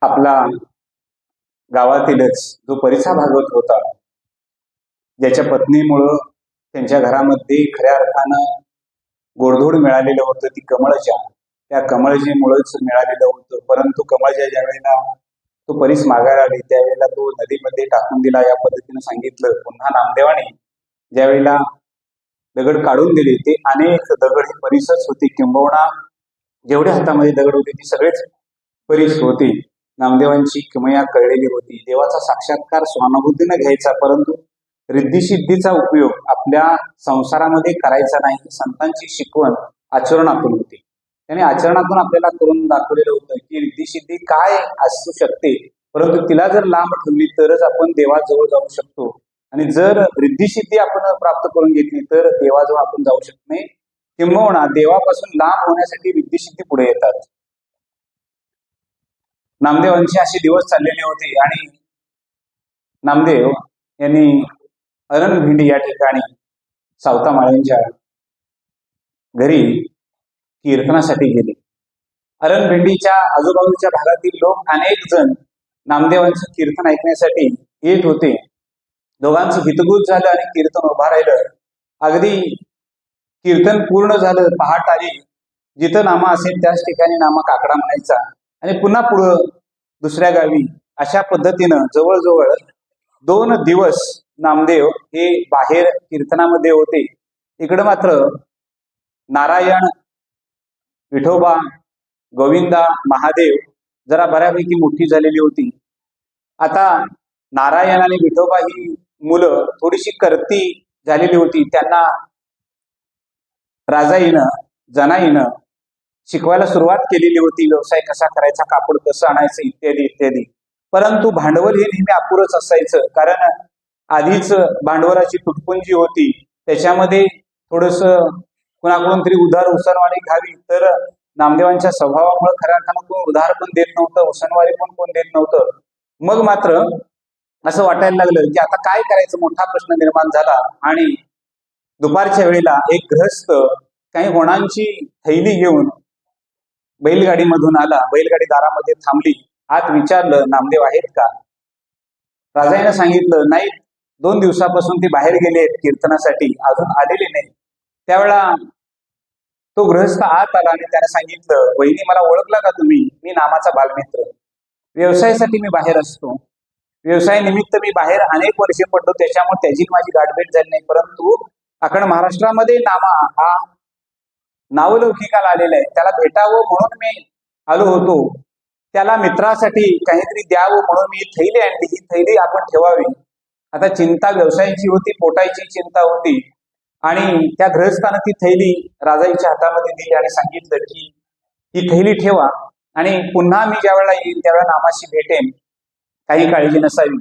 आपला गावातीलच जो परिसा भागवत होता, ज्याच्या पत्नीमुळं त्यांच्या घरामध्ये खऱ्या अर्थानं गोडधोड मिळालेलं होतं, ती कमळच्या त्या कमळजीमुळेच मिळालेलं होतं. परंतु कमळच्या ज्या वेळेला तो परीस मागायला आली त्यावेळेला तो नदीमध्ये टाकून दिला, या पद्धतीनं सांगितलं. पुन्हा नामदेवाने ज्यावेळेला दगड काढून दिले, ते अनेक दगड हे परीसच होते, किंबहुना जेवढे हातामध्ये दगड होते ती सगळेच परीस होते. नामदेवांची किमया कळलेली होती. देवाचा साक्षात्कार स्वानुभूतीने घ्यायचा, परंतु रिद्धिसिद्धीचा उपयोग आपल्या संसारामध्ये करायचा नाही. संतांची शिकवण आचरणातून होती. त्याने आचरणातून आपल्याला करून दाखवलेलं होतं की रिद्धिसिद्धी काय असू शकते, परंतु तिला जर लांब ठेवली तरच आपण देवाजवळ जाऊ शकतो. आणि जर रिद्धिसिद्धी आपण प्राप्त करून घेतली तर देवाजवळ आपण जाऊ शकत नाही. किंबहुना देवापासून लांब होण्यासाठी रिद्धिसिद्धी पुढे येतात. नामदेवांचे असे दिवस चाललेले होते आणि नामदेव यांनी अरणभिंडी या ठिकाणी सावता माळींच्या घरी कीर्तनासाठी गेले. अरणभिंडीच्या आजूबाजूच्या भागातील लोक अनेक जण नामदेवांचं कीर्तन ऐकण्यासाठी येत होते. दोघांचं हितगुज झालं आणि कीर्तन उभा राहिलं. अगदी कीर्तन पूर्ण झालं, पहाट आली. जिथं नामा असेल त्याच ठिकाणी नामा काकडा म्हणायचा आणि पुन्हा पुढं दुसऱ्या गावी. अशा पद्धतीनं जवळजवळ 2 दिवस नामदेव हे बाहेर कीर्तनामध्ये होते. इकडं मात्र नारायण, विठोबा, गोविंदा, महादेव जरा बऱ्यापैकी मोठी झालेली होती. आता नारायण आणि विठोबा ही मुलं थोडीशी करती झालेली होती. त्यांना राजाईनं, जनाईनं शिकवायला सुरुवात केलेली होती. व्यवसाय कसा करायचा, कापड कसं आणायचं, इत्यादी इत्यादी. परंतु भांडवल हे नेहमी अपुरंच असायचं, कारण आधीच भांडवलाची तुटपुंजी होती. त्याच्यामध्ये थोडस कुणाकडून तरी उधार उसनवारी घ्यावी, तर नामदेवांच्या स्वभावामुळे खऱ्या अर्थानं कोण उधार पण देत नव्हतं, उसनवारी पण कोण देत नव्हतं. मग मात्र असं वाटायला लागलं की आता काय करायचं, मोठा प्रश्न निर्माण झाला. आणि दुपारच्या वेळेला एक गृहस्थ काही होणांची थैली घेऊन बैलगाडीमधून आला. बैलगाडी दारामध्ये थांबली. आत विचारलं, नामदेव आहेत का? राजाईनं सांगितलं, नाही, 2 दिवसापासून ते बाहेर गेले आहेत कीर्तनासाठी, अजून आलेले नाही. त्यावेळेला तो गृहस्थ आत आला आणि त्याने सांगितलं, वहिनी, मला ओळखला का तुम्ही? मी नामाचा बालमित्र. व्यवसायासाठी मी बाहेर असतो. व्यवसायानिमित्त मी बाहेर अनेक वर्षे पडलो, त्याच्यामुळे त्याची माझी गाठभेट झाली नाही. परंतु अखंड महाराष्ट्रामध्ये नामा हा नावलौकिकाला आलेला आहे. त्याला भेटावं म्हणून मी आलो होतो. त्याला मित्रासाठी काहीतरी द्यावं म्हणून मी थैली आणली. ही थैली आपण ठेवावी. आता चिंता व्यवसायाची होती, पोटायची चिंता होती. आणि त्या गृहस्थानं ती थैली राजाईच्या हातामध्ये दिली आणि सांगितलं की ही थैली ठेवा आणि पुन्हा मी ज्या वेळेला येईल त्यावेळेला नामाशी भेटेन, काही काळजी नसावी.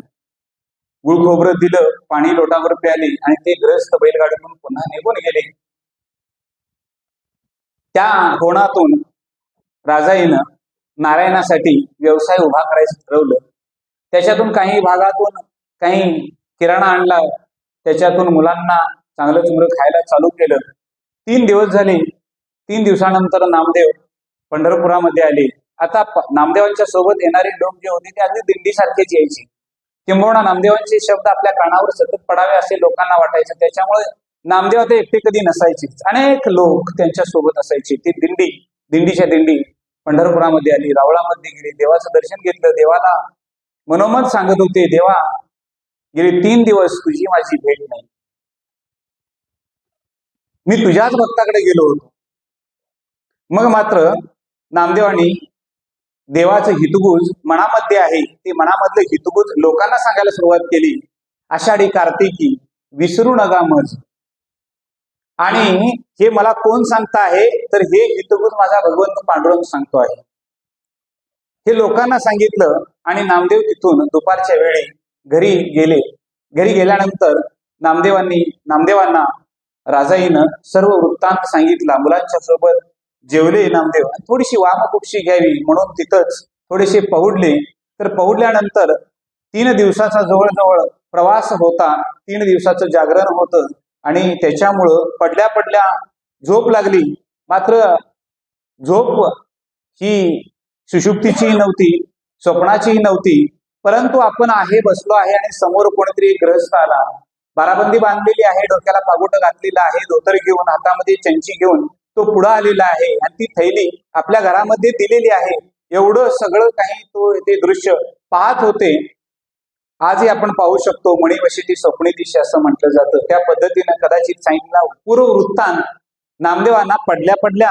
गुळ खोबरं दिलं, पाणी लोटावर प्याले आणि ते गृहस्थ बैलगाडीतून पुन्हा निघून गेले. त्या कोणातून राजाईनं नारायणासाठी व्यवसाय उभा करायचं ठरवलं. त्याच्यातून काही भागातून काही किराणा आणला, त्याच्यातून मुलांना चांगलं चुंगलं खायला चालू केलं. 3 दिवस झाले. 3 दिवसानंतर नामदेव पंढरपुरामध्ये आले. आता नामदेवांच्या सोबत येणारे लोक जे होते ते अगदी दिंडीसारखेच यायचे. किंबहुना नामदेवांचे शब्द आपल्या कानावर सतत पडावे असे लोकांना वाटायचं. त्याच्यामुळे नामदेव ते एकटे कधी नसायचेच, अनेक लोक त्यांच्या सोबत असायचे. ती दिंडीच्या दिंडी पंढरपुरामध्ये आली, रावळामध्ये गेली, देवाचं दर्शन घेतलं. देवाला मनोमन सांगत होते, देवा, गेली 3 दिवस तुझी माझी भेट नाही. मी तुझ्याच भक्ताकडे गेलो होतो. मग मात्र नामदेवांनी देवाचं हितगुज मनामध्ये आहे, ते मनामधलं हितगुज लोकांना सांगायला सुरुवात केली. आषाढी कार्तिकी विसरू नका मज. आणि हे मला कोण सांगता आहे, तर हे हितगुज माझा भगवंत पांडुरंग सांगतो आहे. हे लोकांना सांगितलं आणि नामदेव तिथून दुपारच्या वेळी घरी गेले. घरी गेल्यानंतर नामदेवांना राजाईनं सर्व वृत्तांत सांगितला. मुलांच्या सोबत जेवले नामदेव. थोडीशी वामकुक्षी घ्यावी म्हणून तिथंच थोडेसे पहुडले. तर पहुडल्यानंतर 3 दिवसाचा जवळजवळ प्रवास होता. 3 दिवसाचं जागरण होतं आणि त्याच्यामुळं पडल्या पडल्या झोप लागली. मात्र झोप ही सुषुप्तीची नव्हती, स्वप्नाची नव्हती, परंतु आपण आहे, बसलो आहे आणि समोर कोणीतरी एक ग्रहस्थ आला, बाराबंदी बांधलेली आहे, डोक्याला पागोट घातलेला आहे, धोतर घेऊन, हातामध्ये चंची घेऊन तो पुढे आलेला आहे आणि ती थैली आपल्या घरामध्ये दिलेली आहे. एवढं सगळं काही तो ते दृश्य पाहत होते. आजही आपण पाहू शकतो, मणिवशीची स्वप्निदिशी असं म्हटलं जातं. त्या पद्धतीनं कदाचित सांगितलं पूर्व वृत्तांत नामदेवांना पडल्या पडल्या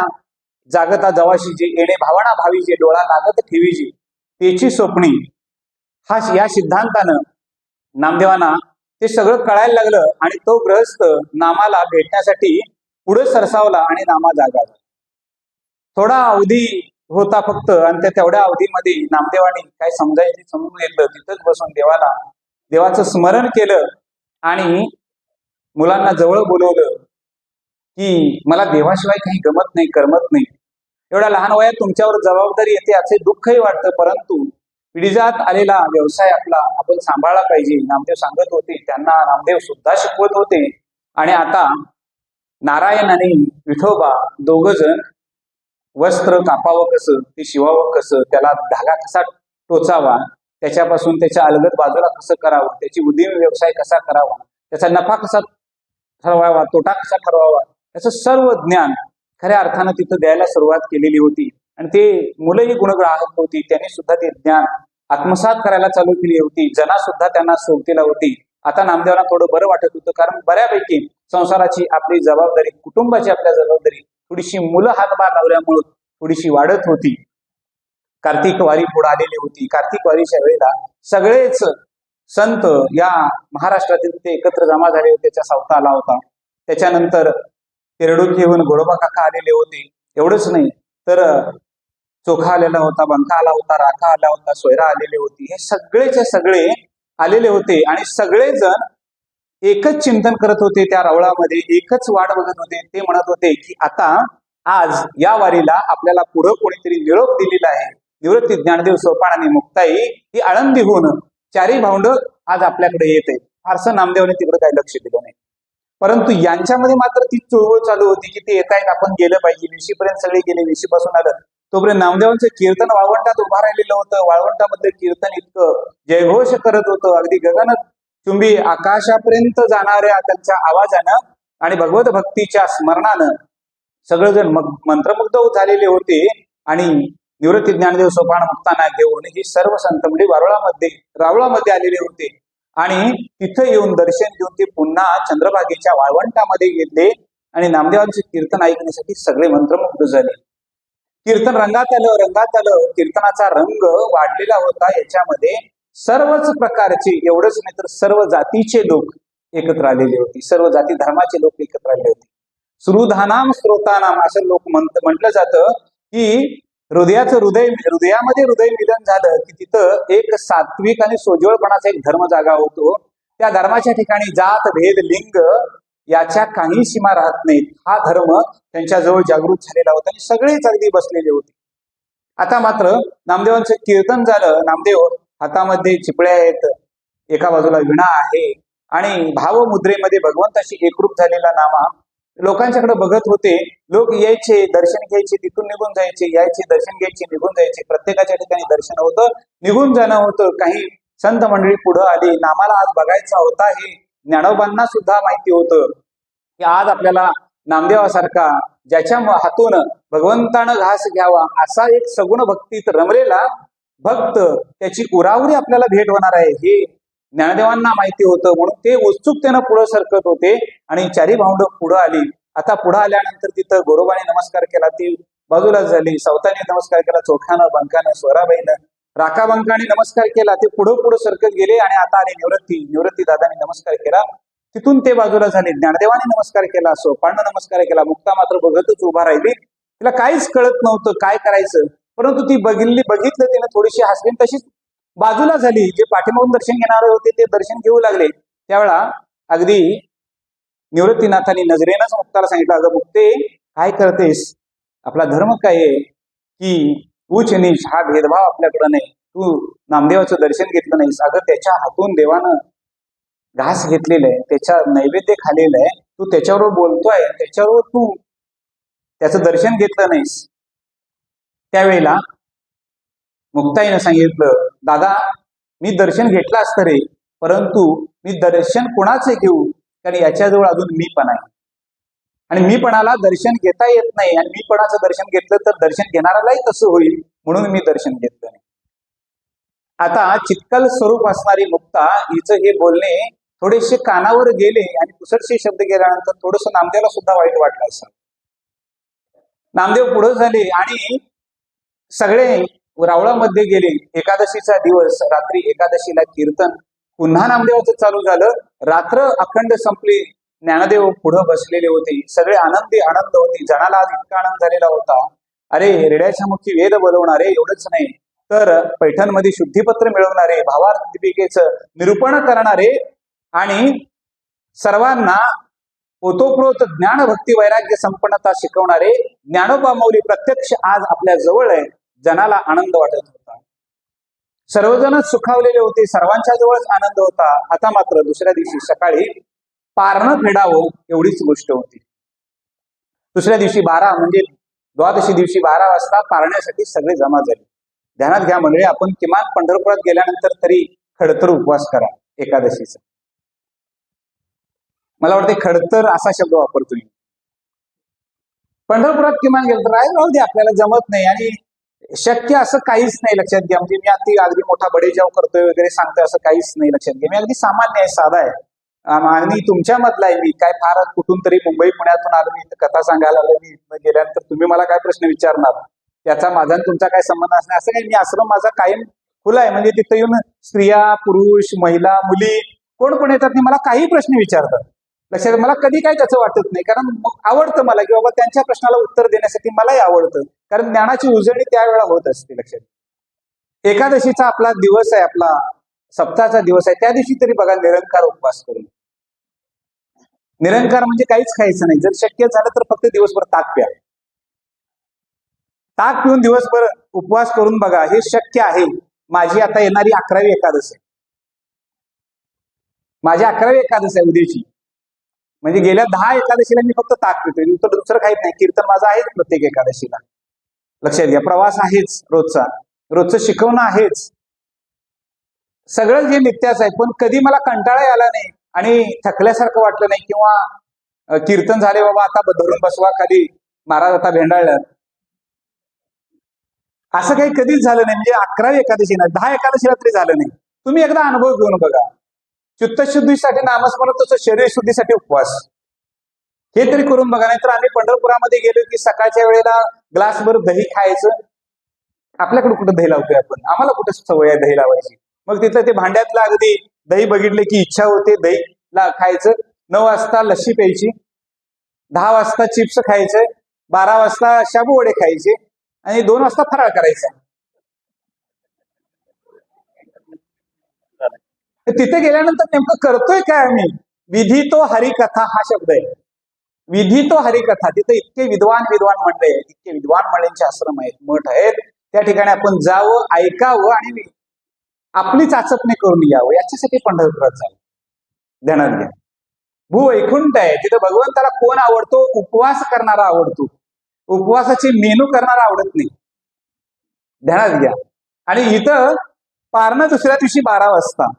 जागता जवाशी जे येणे भावना भावी जे डोळा लागत ठेवीजी त्याची स्वप्नी, हा या सिद्धांतानं नामदेवांना ते सगळं कळायला लागलं आणि तो ग्रहस्थ नामाला भेटण्यासाठी पुढे सरसावला आणि नामा जागा. थोडा अवधी होता फक्त आणि त्या तेवढ्या अवधीमध्ये नामदेवानी काय समजायचे समजून घेतलं. तिथंच बसून देवाचं स्मरण केलं आणि मुलांना जवळ बोलवलं की मला देवाशिवाय काही गमत नाही, करमत नाही. एवढ्या लहान वयात तुमच्यावर जबाबदारी येते, असे दुःखही वाटतं, परंतु पिढीजात आलेला व्यवसाय आपला आपण सांभाळला पाहिजे. नामदेव सांगत होते, त्यांना नामदेव सुद्धा शिकवत होते. आणि आता नारायण आणि विठोबा दोघ जण वस्त्र कापावं कसं, ते शिवावं कसं, त्याला धागा कसा टोचावा, त्याच्यापासून त्याच्या अलगद बाजूला कसं करावं, त्याची उद्यमी व्यवसाय कसा करावा, त्याचा नफा कसा ठरवावा, तोटा कसा ठरवावा, त्याचं सर्व ज्ञान खऱ्या अर्थानं तिथं द्यायला सुरुवात केलेली होती. आणि ते मुलंही गुणग्राहक होती, त्यांनी सुद्धा ते ज्ञान आत्मसात करायला चालू केली होती. जना सुद्धा त्यांना सोबतीला होती. आता नामदेवांना थोडं बरं वाटत होतं, कारण बऱ्यापैकी संसाराची आपली जबाबदारी, कुटुंबाची आपल्या जबाबदारी थोडीशी मुलं हातभार लावल्यामुळं थोडीशी वाढत होती. कार्तिक वारी पुढे आलेली होती. कार्तिक वारीच्या वेळेला सगळेच संत या महाराष्ट्रातील ते एकत्र जमा झाले होते. त्याचा सावता आला होता. त्याच्यानंतर तेरडूक येऊन गोरोबा काका आलेले होते. एवढंच नाही तर चोखा आलेला होता, बंका आला होता, राखा आला होता, सोयरा आलेले होते. हे सगळेचे सगळे आलेले होते आणि सगळेजण एकच चिंतन करत होते. त्या रावळामध्ये एकच वाट बघत होते. ते म्हणत होते की आता आज या वारीला आपल्याला पुढं कोणीतरी निरोप दिलेला आहे. निवृत्ती ज्ञानदेव सोपान आणि मुक्ताई ही आळंदीहून चारी भावंड आज आपल्याकडे येत आहेत. फारसं नामदेवाने तिकडे काही लक्ष दिलं नाही, परंतु यांच्यामध्ये मात्र ती चळवळ चालू होती की ते येत आहेत, आपण गेलं पाहिजे. विशीपर्यंत सगळे गेले. विशीपासून आलं तोपर्यंत नामदेवांचं कीर्तन वाळवंटात उभा राहिलेलं होतं. वाळवंटामध्ये कीर्तन इतकं जयघोष करत होतं, अगदी गगन चुंबी आकाशापर्यंत जाणाऱ्या त्यांच्या आवाजानं आणि भगवत भक्तीच्या स्मरणानं सगळेजण मंत्रमुग्ध झालेले होते. आणि निवृत्ती ज्ञानदेव सोपान मुक्ताना घेऊन ही सर्व संत मंडळी रावळामध्ये आलेले होते. आणि तिथं येऊन दर्शन घेऊन ते पुन्हा चंद्रभागेच्या वाळवंटामध्ये गेले आणि नामदेवांचे कीर्तन ऐकण्यासाठी सगळे मंत्रमुग्ध झाले. कीर्तन रंगात आलं. कीर्तनाचा रंग वाढलेला होता. याच्यामध्ये सर्वच प्रकारचे, एवढंच नाही तर सर्व जातीचे लोक एकत्र आलेले होते. सर्व जाती धर्माचे लोक एकत्र आलेले होते. सुरुधानाम स्रोतानाम असं लोक म्हटलं जातं की हृदयामध्ये हृदय मिलन झालं की तिथं एक सात्विक आणि सोज्वळपणाचा एक धर्म जागा होतो. त्या धर्माच्या ठिकाणी जात भेद लिंग याच्या काही सीमा राहत नाहीत. हा धर्म त्यांच्याजवळ जागृत झालेला होता आणि सगळेच अगदी बसलेले होते. आता मात्र नामदेवांचं कीर्तन झालं. नामदेव हातामध्ये चिपळ्या आहेत, एका बाजूला विणा आहे आणि भावमुद्रेमध्ये भगवंताशी एकरूप झालेला नामा लोकांच्याकडे बघत होते. लोक यायचे, दर्शन घ्यायचे, तिथून निघून जायचे, यायचे, दर्शन घ्यायचे, निघून जायचे. प्रत्येकाच्या ठिकाणी दर्शन होतं, निघून जाणं होतं. काही संत मंडळी पुढे आली. नामाला आज बघायचा होता हे ज्ञानोबांना सुद्धा माहिती होतं की आज आपल्याला नामदेवासारखा ज्याच्या हातून भगवंतानं घास घ्यावा असा एक सगुण भक्तीत रमलेला भक्त, त्याची उरावरी आपल्याला भेट होणार आहे हे ज्ञानदेवांना माहिती होतं. म्हणून ते उत्सुकतेनं पुढे सरकत होते आणि चारी भावंड पुढे आली. आता पुढे आल्यानंतर तिथं गोरोबाने नमस्कार केला, ती बाजूलाच झाली. सावताने नमस्कार केला, चोखानं, बंकानं, स्वराबाईनं, राखाबंकाने नमस्कार केला. ते पुढे सरकत गेले आणि आता आले निवृत्ती दादाने नमस्कार केला. तिथून ते बाजूला झाले. ज्ञानदेवाने नमस्कार केला, सोपानं नमस्कार केला. मुक्ता मात्र बघतच उभा राहिली. तिला काहीच कळत नव्हतं काय करायचं, परंतु ती बघितलं तिने, थोडीशी हसली, तशीच बाजूला झाली. जे पाठीमागून दर्शन घेणारे होते ते दर्शन घेऊ लागले. त्यावेळा अगदी निवृत्तीनाथांनी नजरेनंच मुक्ताला सांगितलं, अगं मुक्ते काय करतेस, आपला धर्म काय आहे की उच्च नीच हा भेदभाव आपल्याकडे नाही. तू नामदेवाचं दर्शन घेतलं नाहीस. अगं त्याच्या हातून देवानं घास घेतलेलं आहे, त्याच्या नैवेद्य खाल्लेलं आहे तू त्याच्यावर बोलतोय, त्याच्यावर तू त्याचं दर्शन घेतलं नाहीस. त्यावेळेला मुक्ताईनं सांगितलं, दादा मी दर्शन घेतलं असतं रे, परंतु मी दर्शन कोणाचे घेऊ, कारण याच्याजवळ अजून मीपणा आहे आणि मीपणाला दर्शन घेता येत नाही, आणि मीपणाचं दर्शन घेतलं तर दर्शन घेणाऱ्यालाही तसं होईल, म्हणून मी दर्शन घेतलं नाही. आता चित्कल स्वरूप असणारी मुक्ता हिचं हे बोलणे थोडेसे कानावर गेले आणि पुसटसे शब्द गेल्यानंतर थोडस नामदेवला सुद्धा वाईट वाटलं असं. नामदेव पुढे झाले आणि सगळे रावळामध्ये गेले. एकादशीचा दिवस, रात्री एकादशीला कीर्तन पुन्हा नामदेवाचं चालू झालं. रात्र अखंड संपली. ज्ञानदेव पुढे बसलेले होते. सगळे आनंद होते. जनाला आज इतका आनंद झालेला होता, अरे रेड्याच्या मुखी वेद बोलवणारे, एवढंच नाही तर पैठणमध्ये शुद्धीपत्र मिळवणारे, भावार्थ दीपिकेचं निरूपण करणारे आणि सर्वांना ओतोप्रोत ज्ञान भक्ती वैराग्य संपन्नता शिकवणारे ज्ञानोबा माऊली प्रत्यक्ष आज आपल्या जवळ आहे. जनाला आनंद वाटत होता. सर्वजणच सुखावलेले होते. सर्वांच्या जवळच आनंद होता. आता मात्र दुसऱ्या दिवशी सकाळी पारणं फेडावं एवढीच गोष्ट होती. दुसऱ्या दिवशी 12 म्हणजे द्वादशी दिवशी 12 वाजता पारण्यासाठी सगळे जमा झाले. ध्यानात घ्या मंडळी, आपण किमान पंढरपुरात गेल्यानंतर तरी खडतर उपवास करा एकादशीचा. मला वाटते खडतर असा शब्द वापरतोय. पंढरपुरात किमान गेलं तर राहू दे, आपल्याला जमत नाही आणि शक्य असं काहीच नाही. लक्षात घ्या, म्हणजे मी अगदी मोठा बडेजाव करतोय वगैरे सांगतोय असं काहीच नाही. लक्षात घ्या, मी अगदी सामान्य आहे, साधा आहे आणि तुमच्या मधला आहे. मी काय फार कुठून तरी मुंबई पुण्यातून आलो, मी कथा सांगायला आलो. मी गेल्यानंतर तुम्ही मला काय प्रश्न विचारणार, त्याचा माझा तुमचा काय संबंध असणार असं काही. मी आश्रम माझा कायम खुला आहे, म्हणजे तिथे येऊन स्त्रिया, पुरुष, महिला, मुली कोण कोण येतात मला काही प्रश्न विचारतात. लक्षात, मला कधी काही त्याचं वाटत नाही, कारण आवडतं मला की बाबा त्यांच्या प्रश्नाला उत्तर देण्यासाठी मलाही आवडतं, कारण ज्ञानाची उजळणी त्यावेळेला होत असते. लक्षात, एकादशीचा आपला दिवस आहे, आपला सप्ताहाचा दिवस आहे, त्या दिवशी तरी बघा निरंकार उपवास करून. निरंकार म्हणजे काहीच खायचं नाही. जर शक्य झालं तर फक्त दिवसभर ताक प्या. ताक पिऊन दिवसभर उपवास करून बघा, हे शक्य आहे. माझी आता येणारी 11वी एकादश आहे. माझी 11वी एकादश आहे उद्याची. म्हणजे गेल्या 10 एकादशीला मी फक्त ताक पितोय, दुसरं काहीच नाही. कीर्तन माझं आहेच प्रत्येक एकादशीला. लक्षात घ्या, प्रवास आहेच रोजचं शिकवणं आहेच, सगळं जे नित्याच आहे. पण कधी मला कंटाळा आला नाही आणि थकल्यासारखं वाटलं नाही, किंवा कीर्तन झाले बाबा आता धरून बसवा खाली, महाराज आता भेंडाळलं, असं काही कधीच झालं नाही. म्हणजे 11वी एकादशी नाही, 10 एकादशीला तरी झालं नाही. तुम्ही एकदा अनुभव घेऊन बघा. चित्तशुद्धीसाठी नामस्मरण, तसं शरीर शुद्धीसाठी उपवास, हे तरी करून बघा. नाहीतर आम्ही पंढरपुरामध्ये गेलो की सकाळच्या वेळेला ग्लासभर दही खायचं. आपल्याकडे कुठं दही लावतोय आपण, आम्हाला कुठं सवय आहे दही लावायची. मग तिथं ते भांड्यातलं अगदी दही बघितले की इच्छा होते दही खायचं. 9 वाजता लस्सी प्यायची, 10 वाजता चिप्स खायचे, 12 वाजता शाबू वडे खायचे आणि 2 वाजता फराळ करायचा. तिथे गेल्यानंतर नेमकं करतोय काय आम्ही? विधी तो हरिकथा हा शब्द आहे. विधी तो हरिकथा. तिथे इतके विद्वान मंडळी आहेत, इतके विद्वान मंडळींचे आश्रम आहेत, मठ आहेत. त्या ठिकाणी आपण जावं, ऐकावं आणि आपली चाचपणी करून यावं. याच्यासाठी पंढरपुरात जावं. ध्यानात घ्या, भूवैकुंठ आहे. तिथं भगवंताला कोण आवडतो? उपवास करणारा आवडतो. उपवासाची मेनू करणारा आवडत नाही. ध्यानात घ्या. आणि इथं पारणं दुसऱ्या दिवशी 12 वाजता.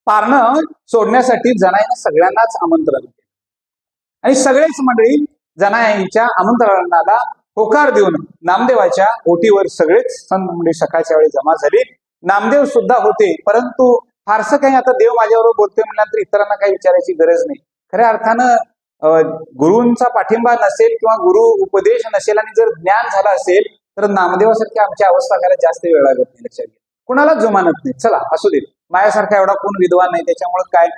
पारणं सोडण्यासाठी जनाईनं सगळ्यांनाच आमंत्रण केलं आणि सगळेच मंडळी जनाईच्या आमंत्रणाला होकार देऊन नामदेवाच्या ओटीवर सगळेच संत मंडळी सकाळच्या वेळी जमा झाली. नामदेव सुद्धा होते, परंतु फारसं काही आता देव माझ्याबरोबर बोलतोय म्हटल्यानंतर इतरांना काही विचारायची गरज नाही. खऱ्या अर्थानं गुरूंचा पाठिंबा नसेल किंवा गुरु उपदेश नसेल आणि जर ज्ञान झालं असेल तर नामदेवासारखी आमची अवस्था करायला जास्त वेळ लागत नाही. लक्षात घ्या, कुणालाच जुमानत नाही. चला असू दे, माझ्यासारखा एवढा कोण विद्वान नाही, त्याच्यामुळे काय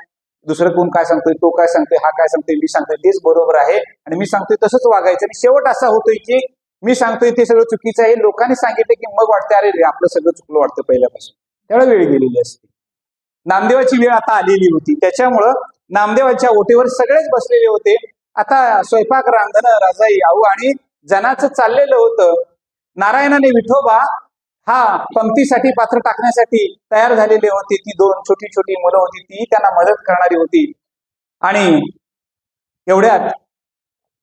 दुसरं कोण काय सांगतोय, तो काय सांगतोय, हा काय सांगतोय, मी सांगतोय तेच बरोबर आहे आणि मी सांगतोय तसंच वागायचं. आणि शेवट असा होतोय की मी सांगतोय ते सगळं चुकीचं आहे, लोकांनी सांगितलं की मग वाटतं अरे रे आपलं सगळं चुकलं वाटतं पहिल्यापासून. त्यावेळेला वेळ गेलेली असते. नामदेवाची वेळ आता आलेली होती. त्याच्यामुळं नामदेवाच्या ओटीवर सगळेच बसलेले होते. आता स्वयंपाक, रांधणं, राजाई, आऊ आणि जनाचं चाललेलं होतं. नारायणाने विठोबा हा पंक्तीसाठी पात्र टाकण्यासाठी तयार झालेले होते. ती 2 छोटी छोटी मुलं होती, ती त्यांना मदत करणारी होती. आणि एवढ्यात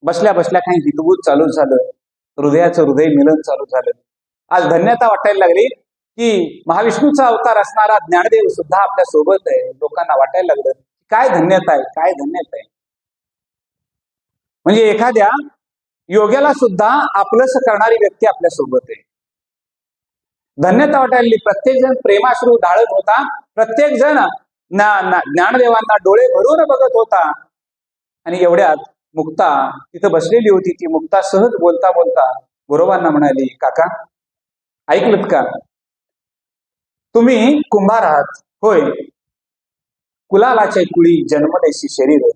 बसल्या बसल्या काही हितगुज चालू झालं, हृदयाचं हृदय मिलन चालू झालं. आज धन्यता वाटायला लागली की महाविष्णूचा अवतार असणारा ज्ञानदेव सुद्धा आपल्या सोबत आहे. लोकांना वाटायला लागलं काय धन्यता आहे, काय धन्यता आहे. म्हणजे एखाद्या योग्याला सुद्धा आपलंसं करणारी व्यक्ती आपल्या सोबत आहे. धन्यता वाटायला. प्रत्येक जण प्रेमाश्रू ढाळत होता, प्रत्येक जण ज्ञानदेवांना डोळे भरून बघत होता. आणि एवढ्यात मुक्ता तिथं बसलेली होती. ती मुक्ता सहज बोलता बोलता गुरुबांना म्हणाली, काका ऐकलत का, तुम्ही कुंभार आहात होय, कुलालाचे कुळी जन्मलेशी शरीर,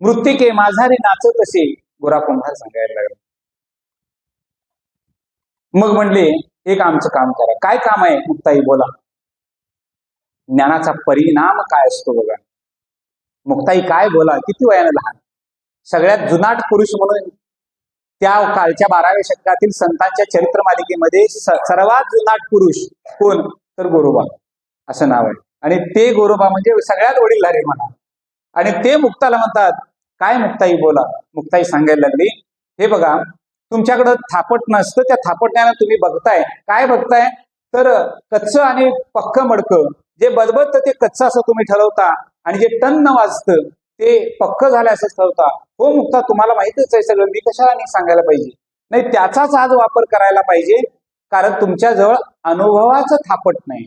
मृत्तिके माझारी नाचत असे गोरा कुंभार सांगायला लागला. मग म्हणले एक आमचं काम करा. काय काम आहे मुक्ताई बोला. ज्ञानाचा परिणाम काय असतो बघा. मुक्ताई काय बोला, किती वयानं लहान, सगळ्यात जुनाट पुरुष म्हणून त्या कालच्या 12व्या शतकातील संतांच्या चरित्र मालिकेमध्ये सर्वात जुनाट पुरुष कोण तर गोरोबा असं नाव आहे. आणि ते गोरोबा म्हणजे सगळ्यात वडीलधारी म्हणा. आणि ते मुक्ताला म्हणतात काय मुक्ताई बोला. मुक्ताई सांगायला लागली, हे बघा तुमच्याकडं थापट नसतं, त्या थापटण्यानं तुम्ही बघताय. काय बघताय तर कच्च आणि पक्क मडकं. जे बदबदतं ते कच्चं असं तुम्ही ठरवता आणि जे टन्न वाजतं ते पक्क झालं असं ठरवता. हो मुक्ता तुम्हाला माहितच आहे सगळं, मी कशाला नाही सांगायला पाहिजे. नाही त्याचाच आज वापर करायला पाहिजे, कारण तुमच्याजवळ अनुभवाचं थापट नाही.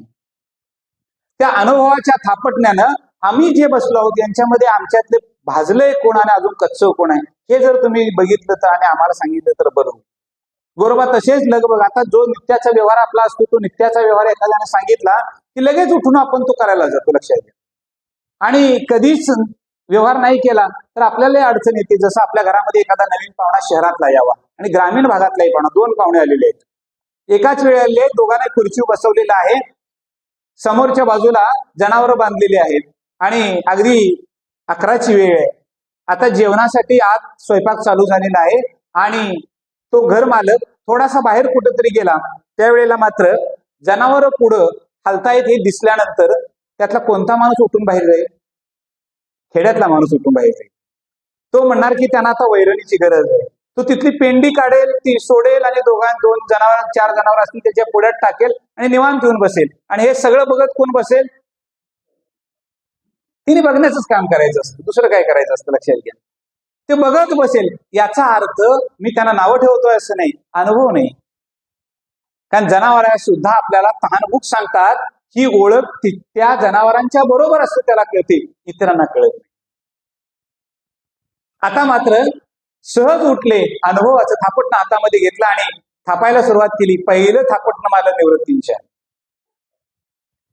त्या अनुभवाच्या थापटण्यानं आम्ही जे बसलो आहोत यांच्यामध्ये आमच्यातले भाजलंय कोण आणि अजून कच्चं कोण आहे हे जर तुम्ही बघितलं तर आणि आम्हाला सांगितलं तर बरं. बरोबर तसेच लगबग आता जो नित्याचा व्यवहार आपला असतो तो नित्याचा व्यवहार एखाद्याने सांगितला की लगेच उठून आपण तो करायला जातो. लक्षात घ्या. आणि कधीच व्यवहार नाही केला तर आपल्याला अडचण येते. जसं आपल्या घरामध्ये एखादा नवीन पाहुणा शहरातला यावा आणि ग्रामीण भागातलाही पाहुणा, 2 पाहुणे आलेले आहेत. एकाच वेळेला दोघांना खुर्ची बसवलेलं आहे, समोरच्या बाजूला जनावरं बांधलेली आहेत आणि अगदी 11ची वेळ आहे. आता जेवणासाठी आत स्वयंपाक चालू झालेला आहे आणि तो घर मालक थोडासा बाहेर कुठेतरी गेला. त्यावेळेला मात्र जनावर पुढं हलतायत हे दिसल्यानंतर त्यातला कोणता माणूस उठून बाहेर जाईल? खेड्यातला माणूस उठून बाहेर जाईल. तो म्हणणार की त्यांना आता वैरणीची गरज आहे. तो तिथली पेंडी काढेल, ती सोडेल आणि 2 जनावर 4 जनावर असतील त्याच्या पुढ्यात टाकेल आणि निवांत घेऊन बसेल. आणि हे सगळं बघत कोण बसेल? तिने बघण्याचंच काम करायचं असतं, दुसरं काय करायचं असतं. लक्षात घ्या. ते बघत बसेल. याचा अर्थ मी त्यांना नावं ठेवतोय असं नाही, अनुभव नाही. कारण जनावरा सुद्धा आपल्याला तहानभूक सांगतात, ही ओळख त्या जनावरांच्या बरोबर असतं त्याला कळते, इतरांना कळत नाही. आता मात्र सहज उठले, अनुभवाचं थापटणं हातामध्ये घेतलं आणि थापायला सुरुवात केली. पहिलं थापटणं मला निवृत्तींच्या.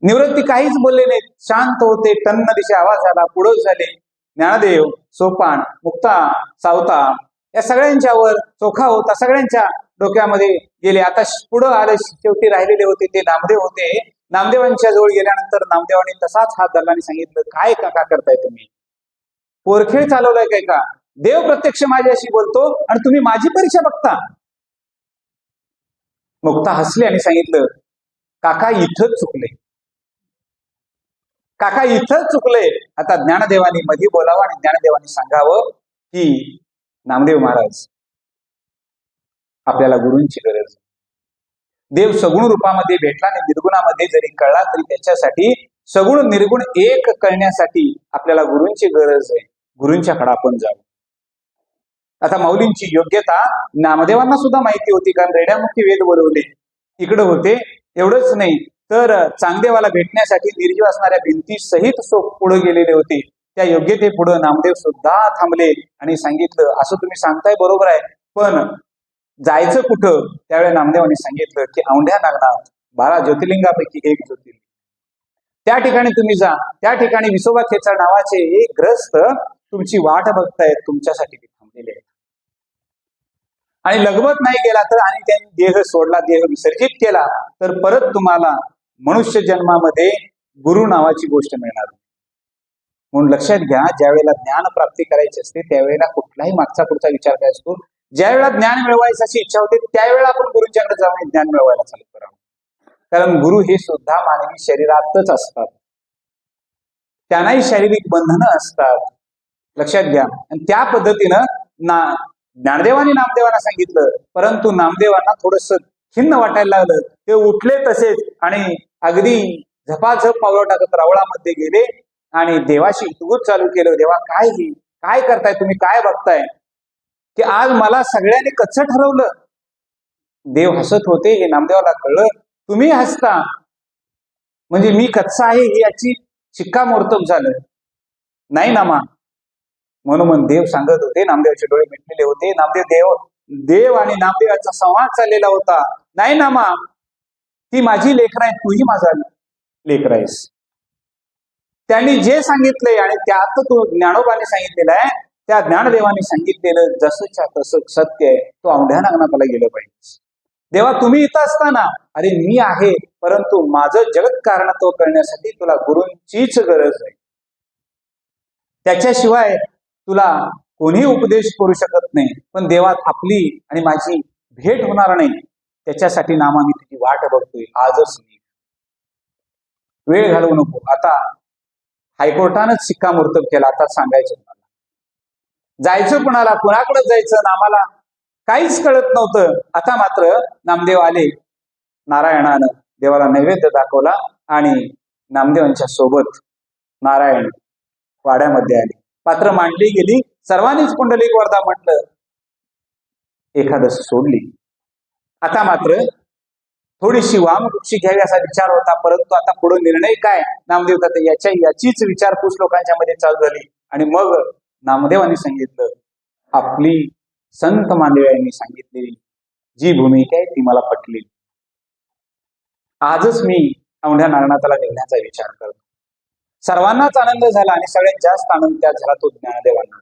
निवृत्ती काहीच बोलले नाहीत, शांत होते. टन्न दिशा आवाज झाला, पुढं झाले. ज्ञानदेव, सोपान, मुक्ता, सावता या सगळ्यांच्यावर चोखा होता, सगळ्यांच्या डोक्यामध्ये गेले. आता पुढं आले, शेवटी राहिलेले होते ते नामदेव होते. नामदेवांच्या जवळ गेल्यानंतर नामदेवांनी तसाच हात धरला आणि सांगितलं, काय काका करताय तुम्ही? पोरखेळ चालवलाय काय का? देव प्रत्यक्ष माझ्याशी बोलतो आणि तुम्ही माझी परीक्षा बघता. मुक्ता हसले आणि सांगितलं, काका इथंच चुकले, काका इथंच चुकले. आता ज्ञानदेवानी मध्ये बोलावं आणि ज्ञानदेवानी सांगावं की नामदेव महाराज आपल्याला गुरूंची गरज. देव सगुण रूपामध्ये भेटला आणि निर्गुणामध्ये जरी कळला तरी त्याच्यासाठी सगुण निर्गुण एक कळण्यासाठी आपल्याला गुरूंची गरज आहे. गुरूंच्या कडे आपण जाऊ. आता माऊलींची योग्यता नामदेवांना सुद्धा माहिती होती, कारण रेड्यामुखी वेद बोलवले इकडे होते. एवढंच नाही तर चांगदेवाला भेटण्यासाठी निर्जीव असणाऱ्या भिंती सहित पुढे गेलेले होते. त्या योग्यते पुढे नामदेव सुद्धा थांबले आणि सांगितलं, असं तुम्ही सांगताय बरोबर आहे, पण जायचं कुठं? त्यावेळेला नामदेवांनी सांगितलं की औंढ्या नागनाथ 12 ज्योतिर्लिंगापैकी एक ज्योतिर्लिंग, त्या ठिकाणी तुम्ही जा. त्या ठिकाणी विसोबा खेचर नावाचे एक ग्रस्त तुमची वाट बघतायत, तुमच्यासाठी ते थांबलेले आहेत. आणि लगबत नाही गेला तर आणि त्यांनी देह सोडला, देह विसर्जित केला तर परत तुम्हाला मनुष्य जन्मामध्ये गुरु नावाची गोष्ट मिळणार. म्हणून लक्षात घ्या, ज्या वेळेला ज्ञान प्राप्ती करायची असते त्यावेळेला कुठलाही मागचा पुढचा विचार काय असतो. ज्या वेळेला ज्ञान मिळवायची अशी इच्छा होते त्यावेळेला आपण गुरुंच्याकडे जाऊन ज्ञान मिळवायला चालू करावं. कारण गुरु हे सुद्धा मानवी शरीरातच असतात, त्यांनाही शारीरिक बंधनं असतात. लक्षात घ्या. आणि त्या पद्धतीनं ज्ञानदेवानी नामदेवांना सांगितलं, परंतु नामदेवांना थोडस खिन्न वाटायला लागलं. ते उठले तसेच आणि अगदी झपाझप पावलं टाकत रावळामध्ये गेले आणि देवाशी हितगुज चालू केलं. देवा काय करताय तुम्ही, काय बघताय की आज मला सगळ्यांनी कच्चं ठरवलं. देव हसत होते हे नामदेवाला कळलं. तुम्ही हसता म्हणजे मी कच्चा आहे ही याची शिक्कामोर्तब झालं. नाही नामा, म्हणून देव सांगत होते, नामदेवाचे डोळे मिटलेले होते. देव आणि नामदेवाचा संवाद चाललेला होता. नाही नामा, ती माझी लेकरं आहे, तूही माझा लेकरं आहेस. त्यांनी जे सांगितलंय आणि त्यात तो ज्ञानोबाने सांगितलेलं आहे, त्या ज्ञानदेवाने सांगितलेलं जसंच्या तसं सत्य आहे. तो औंढ्या नागनाथाला गेलं पाहिजे. देवा तुम्ही इथं असताना, अरे मी आहे, परंतु माझं जगत कारणत्व करण्यासाठी तुला गुरूंचीच गरज आहे. त्याच्याशिवाय तुला कोणी उपदेश करू शकत नाही. पण देवात आपली आणि माझी भेट होणार नाही, त्याच्यासाठी नामा मी तुझी वाट बघतोय. आजच नाही, वेळ घालवू नको. आता हायकोर्टानंच शिक्कामोर्तब केला. आता सांगायचं कुणाला, जायचं कुणाला, कुणाकडे जायचं, नामाला काहीच कळत नव्हतं. आता मात्र नामदेव आले. नारायणानं देवाला नैवेद्य दाखवला आणि नामदेवांच्या सोबत नारायण वाड्यामध्ये आले. पात्र मांडली गेली. सर्वांनीच पुंडलिक वरदा म्हटलं. एकादश सोडली. आता मात्र थोडीशी वामकुक्षी घ्यावी असा विचार होता. परंतु आता पुढे निर्णय काय, नामदेव तर याचीच विचारपूस लोकांच्या मध्ये चालू झाली. आणि मग नामदेवांनी सांगितलं, आपली संत मांडव्यांनी सांगितलेली जी भूमिका आहे ती मला पटली. आजच मी औंढ्या नागनाथाला निघण्याचा विचार करतो. सर्वांनाच आनंद झाला आणि सगळ्यात जास्त आनंद त्यात झाला तो ज्ञानदेवांना.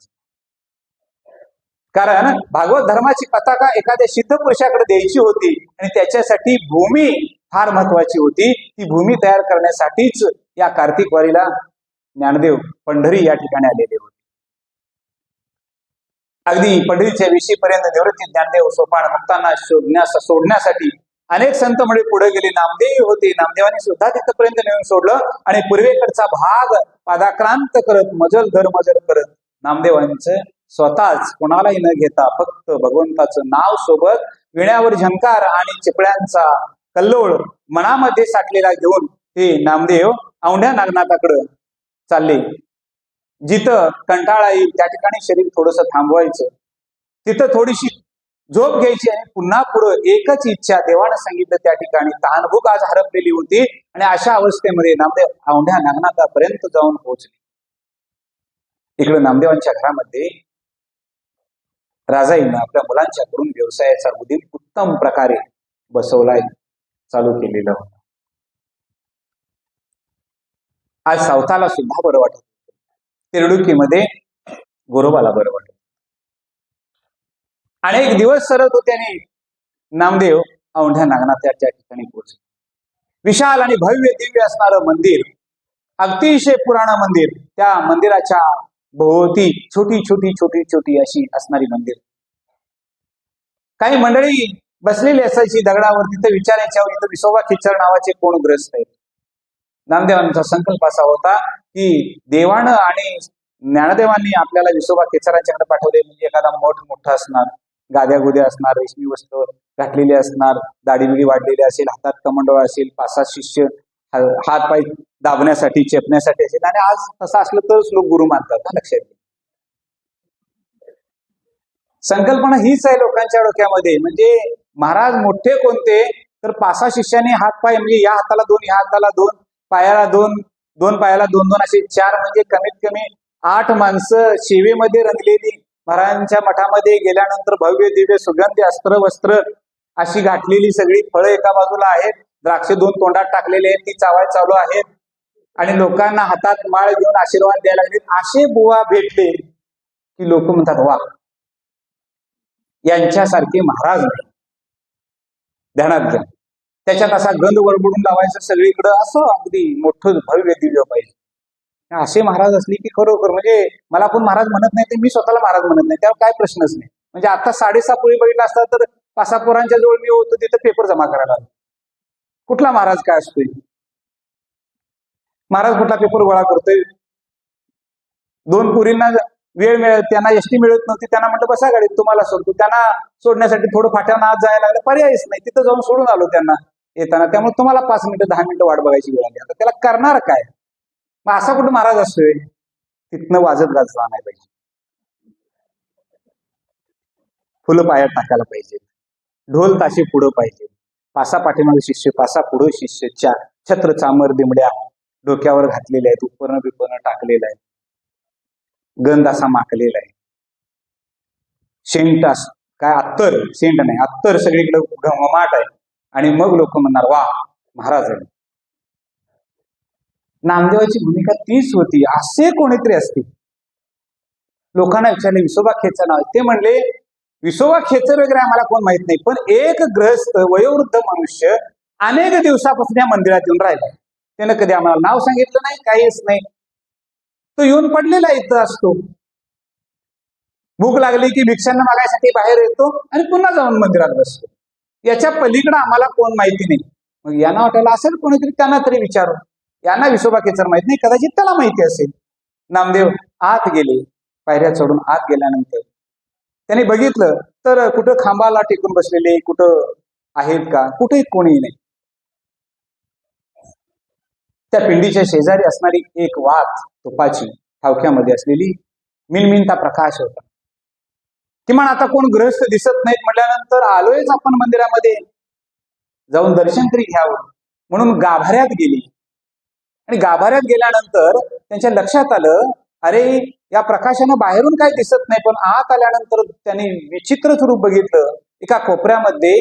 कारण भागवत धर्माची पताका एखाद्या सिद्ध पुरुषाकडे द्यायची होती आणि त्याच्यासाठी भूमी फार महत्वाची होती. ती भूमी तयार करण्यासाठीच या कार्तिक वारीला ज्ञानदेव पंढरी या ठिकाणी आलेले होते. अगदी पंढरीच्या विशीपर्यंत निवृत्ती ज्ञानदेव सोपान मुक्तांना सोडण्यासाठी अनेक संत म्हणजे पुढे गेले. नामदेव होते, नामदेवांनी सुद्धा तिथपर्यंत नेऊन सोडलं आणि पूर्वेकडचा भाग पादाक्रांत करत मजल करत नामदेवांचं स्वतःच कोणालाही न घेता फक्त भगवंताचं नाव सोबत विण्यावर झंकार आणि चिपळ्यांचा कल्लोळ मनामध्ये साठलेला घेऊन हे नामदेव औंढ्या नागनाथाकडे चालले. जिथं कंटाळा येईल त्या ठिकाणी शरीर थोडंसं थांबवायचं, तिथं थोडीशी झोप घ्यायची आणि पुन्हा पुढं एकच इच्छा. देवानं सांगितलं त्या ठिकाणी तहानभूक आज हरपलेली होती आणि अशा अवस्थेमध्ये नामदेव औंढ्या नागनाथापर्यंत जाऊन पोहोचले. इकडे नामदेवांच्या घरामध्ये राजाईनं आपल्या मुलांच्याकडून व्यवसायाचा उदीम उत्तम प्रकारे बसवलाय, चालू केलेला होता. आज सावताला सुद्धा बरं वाटत, तिरडुकीमध्ये गोरोबाला बरं वाटत. अनेक दिवस सरत होते आणि नामदेव औंढ्या नागनाथाच्या ठिकाणी पोहोचले. विशाल आणि भव्य दिव्य असणारं मंदिर, अतिशय पुराण मंदिर. त्या मंदिराच्या भोवती छोटी छोटी छोटी छोटी अशी असणारी मंदिर. काही मंडळी बसलेली असायची दगडावर. तिथे विचारायच्यावर इथं विसोबा खिचर नावाचे कोण ग्रस्त आहेत. नामदेवांचा संकल्प असा होता की देवानं आणि ज्ञानदेवांनी आपल्याला विसोबा खेचरांच्याकडे पाठवले म्हणजे एखादा मोठा असणार, गाद्या गुद्या असणार, रेशमी वस्त्र घातलेले असणार, दाढीबिडी वाढलेली असेल, हातात कमंडळ असेल, 5-6 शिष्य हात पाय दाबण्यासाठी चेपण्यासाठी असेल. आणि आज तसं असलं तरच लोक गुरु मानतात. लक्षात घ्या, संकल्पना हीच आहे लोकांच्या डोक्यामध्ये. म्हणजे महाराज मोठे कोणते तर 5-6 शिष्याने हात पाय म्हणजे या हाताला 2, या हाताला 2, पायाला 2, 2 पायाला 2-2 असे 4 म्हणजे कमीत कमी 8 माणसं शेवेमध्ये रंगलेली महाराजांच्या मठामध्ये गेल्यानंतर भव्य दिव्य सुगंधी अस्त्र वस्त्र अशी घातलेली सगळी फळं एका बाजूला आहेत, द्राक्ष 2 तोंडात टाकलेले आहेत, ती चावाय चालू आहेत आणि लोकांना हातात माळ घेऊन आशीर्वाद द्यायला लागले. असे बुवा भेटले की लोक म्हणतात वा, यांच्यासारखे महाराज नाही. ध्यानात घ्या, त्याच्यात असा गंध वरबडून लावायचं सगळीकडं, असं अगदी मोठं भव्य दिव्य पाहिजे. असे महाराज असले की खरोखर म्हणजे मला पण महाराज म्हणत नाही, ते मी स्वतःला महाराज म्हणत नाही, त्यावर काय प्रश्नच नाही. म्हणजे आता 6:30 पोळी बघितला असता तर 5-6 पोरांच्या जवळ मी होतो, तिथं पेपर जमा करायला. कुठला महाराज काय असतोय? महाराज कुठला पेपर गोळा करतोय? 2 पोरींना वेळ मिळत त्यांना एसटी मिळत नव्हती, त्यांना म्हटलं बसा गाडीत तुम्हाला सोडतो. त्यांना सोडण्यासाठी थोडं फाट्यानं आत जायला लागलं, पर्यायच नाही, तिथं जाऊन सोडून आलो त्यांना येताना. त्यामुळे तुम्हाला 5 मिनिटं 10 मिनिटं वाट बघायची वेळ आली. आता त्याला करणार काय? मग असा कुठं महाराज असतोय? तिथनं वाजत गाजत नाही पाहिजे, फुलं पायात टाकायला पाहिजे, ढोल ताशे पुढं पाहिजे, पासा पाठीमागे शिष्य, पासा पुढं शिष्य, छत्र चामर दिमड्या डोक्यावर घातलेल्या आहेत, उपर्ण बिपर्ण टाकलेलं आहे, गंध असा माकलेला आहे, शेंट काय अत्तर, सेंट नाही अत्तर सगळीकडे घमाट आहे. आणि मग लोक म्हणणार वा महाराज आहे. नामदेवाची भूमिका तीच होती. असे कोणीतरी असतील. लोकांना विचारले विसोबा खेचर नाव, ते म्हणले विसोबा खेचर वगैरे आम्हाला कोण माहित नाही, पण एक ग्रहस्थ वयोवृद्ध मनुष्य अनेक दिवसापासून या मंदिरात येऊन राहिलाय. त्यानं कधी आम्हाला नाव सांगितलं नाही, काहीच नाही. तो येऊन पडलेला इथं असतो, भूक लागली की भिक्षांना मागायसाठी बाहेर येतो आणि पुन्हा जाऊन मंदिरात बसतो. याच्या पलीकडे आम्हाला कोण माहिती नाही. मग यांना वाटायला असेल कोणीतरी, त्यांना तरी विचारू. यांना विसोबा खेचर माहित नाही, कदाचित त्याला माहिती असेल. नामदेव आत गेले, पायऱ्या चढून आत गेल्यानंतर त्यांनी बघितलं तर कुठं खांबाला टेकून बसलेले कुठं आहेत का, कुठे कोणी नाही. त्या पिंडीच्या शेजारी असणारी एक वात तुपाची ठावक्यामध्ये असलेली मिनमिनता प्रकाश होता. किमान आता कोण गृहस्थ दिसत नाहीत म्हटल्यानंतर आलोयच आपण मंदिरामध्ये, जाऊन दर्शन तरी घ्यावं म्हणून गाभाऱ्यात गेली. आणि गाभाऱ्यात गेल्यानंतर त्यांच्या लक्षात आलं, अरे या प्रकाशानं बाहेरून काही दिसत नाही, पण आत आल्यानंतर त्यांनी विचित्र स्वरूप बघितलं. एका कोपऱ्यामध्ये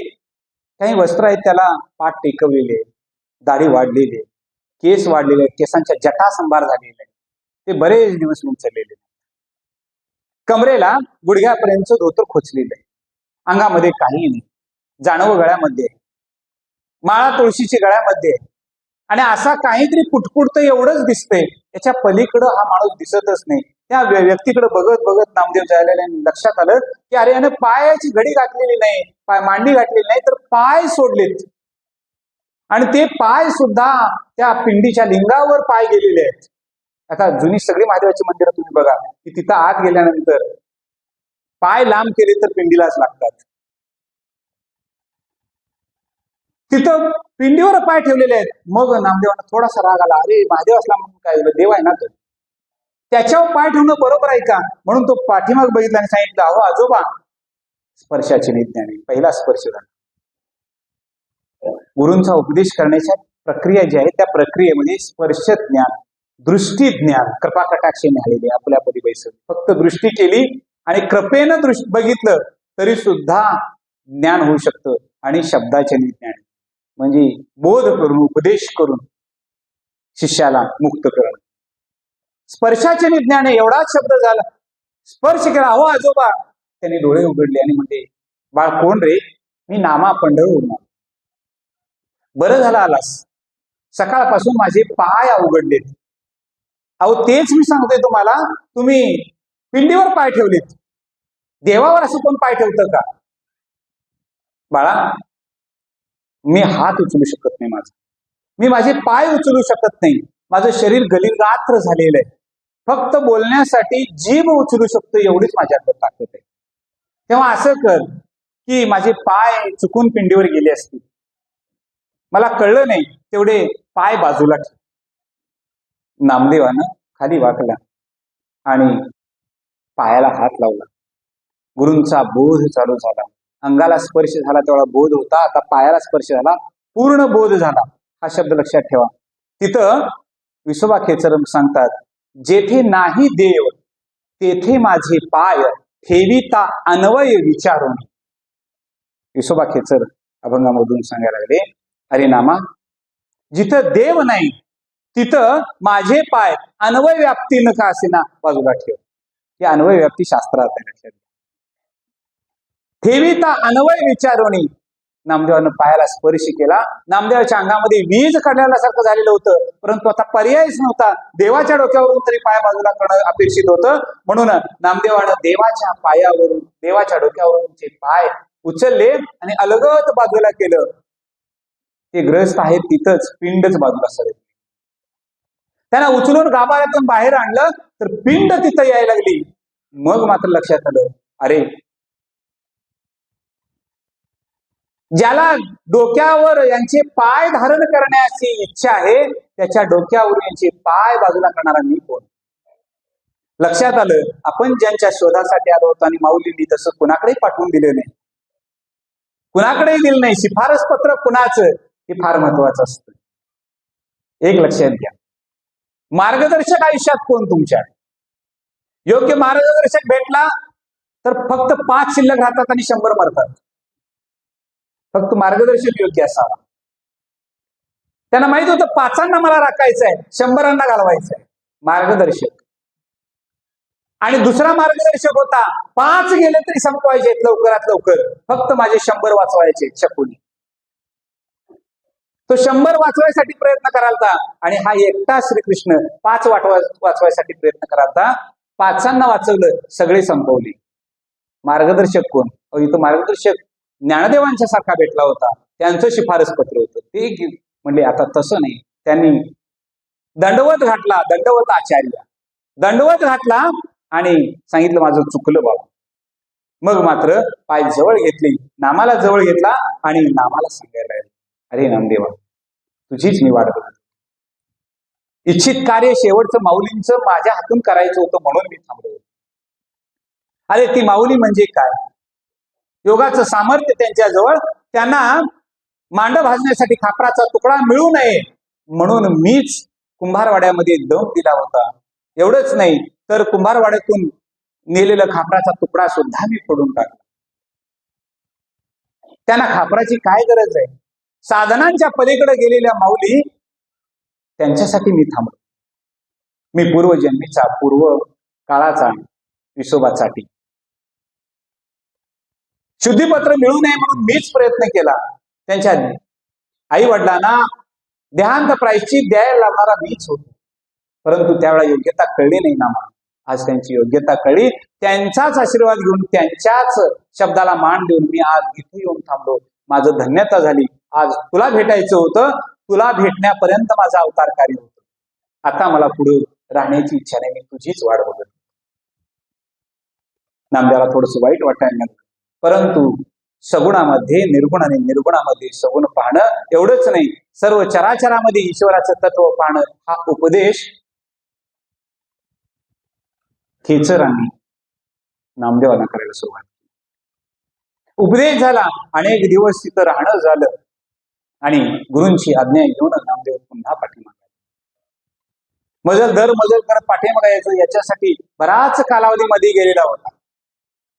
काही वस्त्र आहेत, त्याला पाठ टेकवलेले, दाढी वाढलेली, केस वाढलेले, केसांच्या जटा संभार झालेले, ते बरेच दिवस उचललेले, कमरेला गुडघ्यापर्यंत धोतर खोचलेलं आहे, अंगामध्ये काही नाही, जानव गळ्यामध्ये, माळा तुळशीची गळ्यामध्ये, आणि असा काहीतरी पुटपुटतं एवढंच दिसतंय. याच्या पलीकडं हा माणूस दिसतच नाही. त्या व्यक्तीकडे बघत बघत नामदेव जायला लक्षात आलं की अरे यानं पायाची घडी घातलेली नाही, मांडी घातलेली नाही, तर पाय सोडलेत. आणि ते पाय सुद्धा त्या पिंडीच्या लिंगावर पाय गेलेले आहेत. आता जुनी सगळी महादेवाची मंदिरं तुम्ही बघा की तिथं आत गेल्यानंतर पाय लांब केले तर पिंडीलाच लागतात. तिथं पिंडीवर पाय ठेवलेले आहेत. मग नामदेवांना थोडासा राग आला, अरे महादेव असला म्हणून काय झालं, देव आहे ना तो, त्याच्यावर पाय ठेवणं बरोबर आहे का? म्हणून तो पाठीमाग बघितला आणि सांगितलं, अहो आजोबा स्पर्शाचे विज्ञान आहे. पहिला स्पर्श झाला. गुरूंचा उपदेश करण्याच्या प्रक्रिया जी आहे त्या प्रक्रियेमध्ये स्पर्श ज्ञान, दृष्टी ज्ञान, कृपा कटाक्षे मिळालेले आपल्या पदी बैसल. फक्त दृष्टी केली आणि कृपेनं बघितलं तरी सुद्धा ज्ञान होऊ शकतं. आणि शब्दाचे ज्ञान म्हणजे बोध करून, उपदेश करून शिष्याला मुक्त करणं. स्पर्शाचे ज्ञान एवढाच शब्द झाला, स्पर्श केला, हो आजोबा. त्यांनी डोळे उघडले आणि म्हणते, बाळ कोण रे? मी नामा पंढरवरून. बरं झालं आलास, सकाळपासून माझे पाय अवघडलेत. अहो तेच मी सांगतोय तुम्हाला, तुम्ही पिंडीवर पाय ठेवलेत, देवावर असं कोण पाय ठेवतं का? बाळा मी हात उचलू शकत नाही, मी माझे पाय उचलू शकत नाही, माझं शरीर गलिगात्र झालेलं आहे. फक्त बोलण्यासाठी जीभ उचलू शकतो एवढीच माझ्याकडे ताकद आहे. तेव्हा असं कर की माझे पाय चुकून पिंडीवर गेले असतील, मला कळलं नाही, तेवढे पाय बाजूला ठेव. नामदेवानं खाली वाकला आणि पायाला हात लावला. गुरूंचा बोध चालू झाला. अंगाला स्पर्श झाला तेवढा बोध होता, आता पायाला स्पर्श झाला, पूर्ण बोध झाला. हा शब्द लक्षात ठेवा. तिथं विसोबा खेचर सांगतात, जेथे नाही देव तेथे माझे पाय ठेविता अन्वय विचारून. विसोबा खेचर अभंगामधून सांगायला लागले, अरे नामा, जिथं देव नाही तिथं माझे पाय अन्वय व्याप्तीनं का असेना बाजूला ठेव. ही अन्वय व्याप्ती शास्त्रात आहे, लक्षात. ठेविता अन्वय विचारोनी. नामदेवानं पायाला स्पर्श केला. नामदेवाच्या अंगामध्ये वीज काढल्यासारखं झालेलं होतं, परंतु आता पर्यायच नव्हता. देवाच्या डोक्यावरून तरी पाय बाजूला करणं अपेक्षित होतं. म्हणून नामदेवानं देवाच्या पायावरून, देवाच्या डोक्यावरून पाय उचलले आणि अलगद बाजूला केलं. ते ग्रस्त आहेत तिथंच पिंडच बाजूला सरकली. त्यांना उचलून गाभाऱ्यातून बाहेर आणलं तर पिंड तिथं यायला लागली. मग मात्र लक्षात आलं, अरे ज्याला डोक्यावर यांचे पाय धारण करण्याची इच्छा आहे, त्याच्या डोक्यावर यांचे पाय बाजूला करणारा मी कोण? लक्षात आलं, आपण ज्यांच्या शोधासाठी आलो होतो आणि माऊलींनी तसं कुणाकडे पाठवून दिले नाही, कुणाकडेही दिलं नाही. शिफारस पत्र कुणाचं हे फार महत्वाचं असतं. एक लक्षात घ्या, मार्गदर्शक आयुष्यात कोण तुमच्या? योग्य मार्गदर्शक भेटला तर फक्त 5 शिल्लक राहतात आणि 100 मरतात. फक्त मार्गदर्शक योग्य असावा. त्यांना माहित होतं 5 मला राखायचंय, 100 घालवायचंय. मार्गदर्शक. आणि दुसरा मार्गदर्शक होता, 5 गेले तरी संपवायचे लवकरात लवकर, फक्त माझे 100 वाचवायचे शकुनी. तो 100 वाचवायसाठी प्रयत्न करालता आणि हा एकटा श्रीकृष्ण 5 वाचवायसाठी प्रयत्न करालता. 5 वाचवलं, सगळे संपवले. मार्गदर्शक कोण? इथं मार्गदर्शक ज्ञानदेवांच्या सारखा भेटला होता, त्यांचं शिफारस पत्र होतं. ते म्हणले आता तसं नाही. त्यांनी दंडवत घातला, दंडवत आचार्य दंडवत घातला आणि सांगितलं माझं चुकलं बाबा. मग मात्र पाय जवळ घेतली, नामाला जवळ घेतला आणि नामाला सांगायला लागले, अरे नामदेवा, तुझीच मी वाट बघत. इच्छित कार्य शेवटचं माऊलींचं माझ्या हातून करायचं होतं म्हणून मी थांबलो. अरे ती माऊली म्हणजे काय? योगाचं सामर्थ्य त्यांच्याजवळ. त्यांना मांड भाजण्यासाठी खापराचा तुकडा मिळू नये म्हणून मीच कुंभारवाड्यामध्ये दम दिला होता. एवढंच नाही तर कुंभारवाड्यातून नेलेलं खापराचा तुकडा सुद्धा मी फोडून टाकला. त्यांना खापराची काय गरज आहे? साधनांच्या पलीकडे गेलेल्या माऊली, त्यांच्यासाठी मी थांबलो. मी पूर्वजन्मीचा, पूर्व काळाचा विसोबासाठी शुद्धीपत्र मिळू नये म्हणून मीच प्रयत्न केला. त्यांच्या आई वडिलांना देहांत प्रायश्चित द्यायला लावणारा मीच होतो. परंतु त्यावेळेला योग्यता कळली नाही ना. आज त्यांची योग्यता कळली. त्यांचाच आशीर्वाद घेऊन, त्यांच्याच शब्दाला मान देऊन मी आज इथे येऊन थांबलो. माझं धन्यता झाली. आज तुला भेटायचं होतं, तुला भेटण्यापर्यंत माझा अवतार कार्य होतं. आता मला पुढे राहण्याची इच्छा नाही, मी तुझीच वाट बघत. नामदेवाला थोडस वाईट वाटायला लागलं. परंतु सगुणामध्ये निर्गुण आणि निर्गुणामध्ये सगुण पाहणं एवढंच नाही, सर्व चराचरामध्ये ईश्वराचं तत्व पाहणं हा उपदेश खेचरांनी नामदेवांना करायला सुरुवात केली. उपदेश झाला, अनेक दिवस तिथं राहणं झालं आणि गुरूंची आज्ञा घेऊन नामदेव पुन्हा पाठीमागे. दर मजल करत पाठीमागे यायचं, याच्यासाठी बराच कालावधीमध्ये गेलेला होता.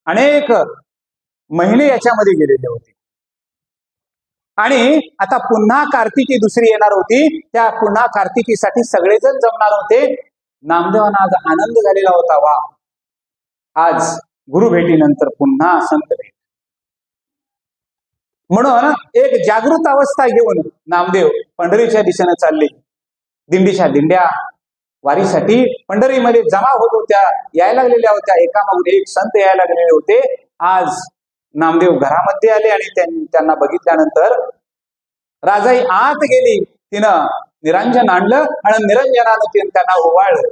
अनेक महिने याच्यामध्ये गेलेले होते. आणि आता पुन्हा कार्तिकी दुसरी येणार होती. त्या पुन्हा कार्तिकीसाठी सगळेजण जमणार होते. नामदेवांना आज आनंद झालेला होता. वा, आज गुरु भेटीनंतर पुन्हा संत भेट. म्हणून एक जागृत अवस्था घेऊन नामदेव पंढरीच्या दिशेने चालले. दिंडीच्या दिंड्या वारीसाठी पंढरीमध्ये जमा होत होत्या, यायला लागलेल्या होत्या. एकामागून एक संत यायला लागलेले होते. आज नामदेव घरामध्ये आले आणि त्यांना बघितल्यानंतर राजाई आत गेली. तिनं निरंजन आणलं आणि निरंजनानं त्यांना ओवाळलं.